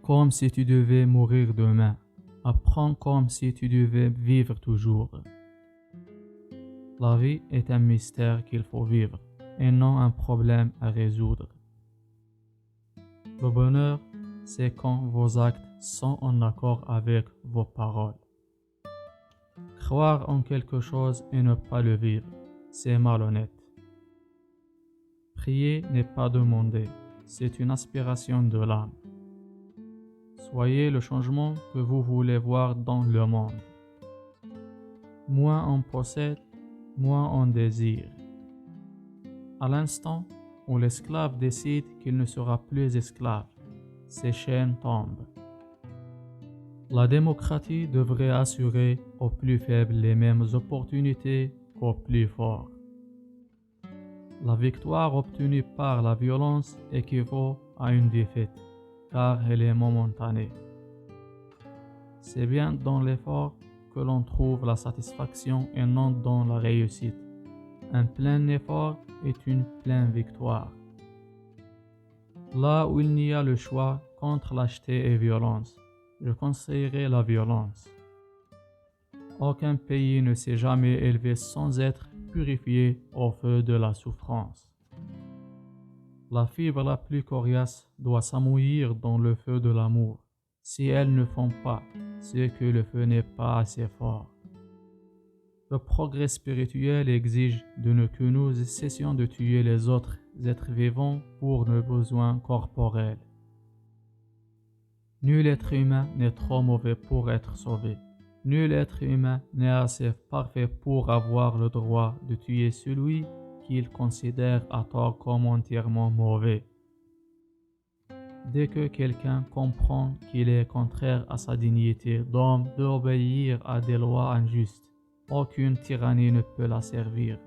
comme si tu devais mourir demain. Apprends comme si tu devais vivre toujours. La vie est un mystère qu'il faut vivre et non un problème à résoudre. Le bonheur, c'est quand vos actes sont en accord avec vos paroles. Croire en quelque chose et ne pas le vivre, c'est malhonnête. Prier n'est pas demander, c'est une aspiration de l'âme. Soyez le changement que vous voulez voir dans le monde. Moins on possède, moins on désire. À l'instant où l'esclave décide qu'il ne sera plus esclave, ses chaînes tombent. La démocratie devrait assurer aux plus faibles les mêmes opportunités qu'aux plus forts. La victoire obtenue par la violence équivaut à une défaite, car elle est momentanée. C'est bien dans l'effort que l'on trouve la satisfaction et non dans la réussite. Un plein effort est une pleine victoire. Là où il n'y a le choix entre lâcheté et violence, je conseillerais la violence. Aucun pays ne s'est jamais élevé sans être purifié au feu de la souffrance. La fibre la plus coriace doit s'amouillir dans le feu de l'amour, si elle ne fond pas, c'est que le feu n'est pas assez fort. Le progrès spirituel exige que nous cessions de tuer les autres êtres vivants pour nos besoins corporels. Nul être humain n'est trop mauvais pour être sauvé. Nul être humain n'est assez parfait pour avoir le droit de tuer celui qu'il considère à tort comme entièrement mauvais. Dès que quelqu'un comprend qu'il est contraire à sa dignité d'homme d'obéir à des lois injustes, aucune tyrannie ne peut la servir.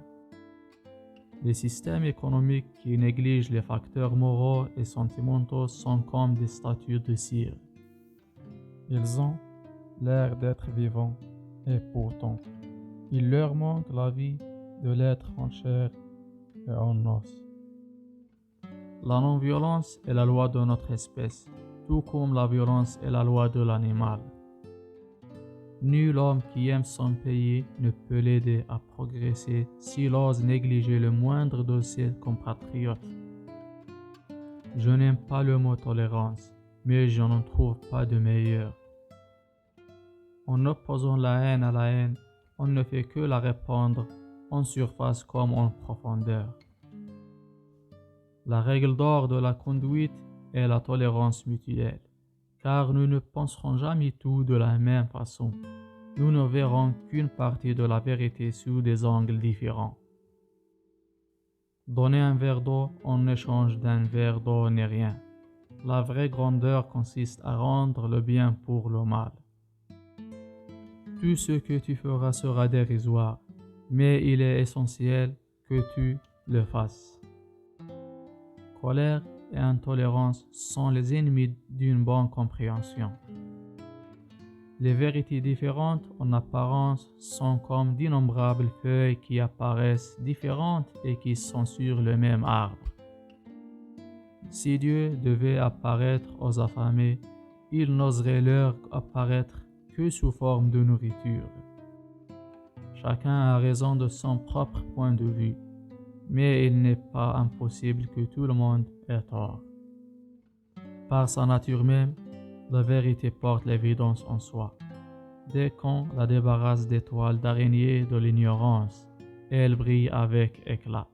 Les systèmes économiques qui négligent les facteurs moraux et sentimentaux sont comme des statues de cire. Ils ont l'air d'être vivants et pourtant, il leur manque la vie de l'être en chair et en os. La non-violence est la loi de notre espèce, tout comme la violence est la loi de l'animal. Nul homme qui aime son pays ne peut l'aider à progresser s'il ose négliger le moindre de ses compatriotes. Je n'aime pas le mot tolérance, mais je n'en trouve pas de meilleur. En opposant la haine à la haine, on ne fait que la répandre en surface comme en profondeur. La règle d'or de la conduite est la tolérance mutuelle, car nous ne penserons jamais tout de la même façon. Nous ne verrons qu'une partie de la vérité sous des angles différents. Donner un verre d'eau en échange d'un verre d'eau n'est rien. La vraie grandeur consiste à rendre le bien pour le mal. Tout ce que tu feras sera dérisoire, mais il est essentiel que tu le fasses. Colère et intolérance sont les ennemis d'une bonne compréhension. Les vérités différentes en apparence sont comme d'innombrables feuilles qui apparaissent différentes et qui sont sur le même arbre. Si Dieu devait apparaître aux affamés, il n'oserait leur apparaître que sous forme de nourriture. Chacun a raison de son propre point de vue, mais il n'est pas impossible que tout le monde ait tort. Par sa nature même, la vérité porte l'évidence en soi. Dès qu'on la débarrasse des toiles d'araignée de l'ignorance, elle brille avec éclat.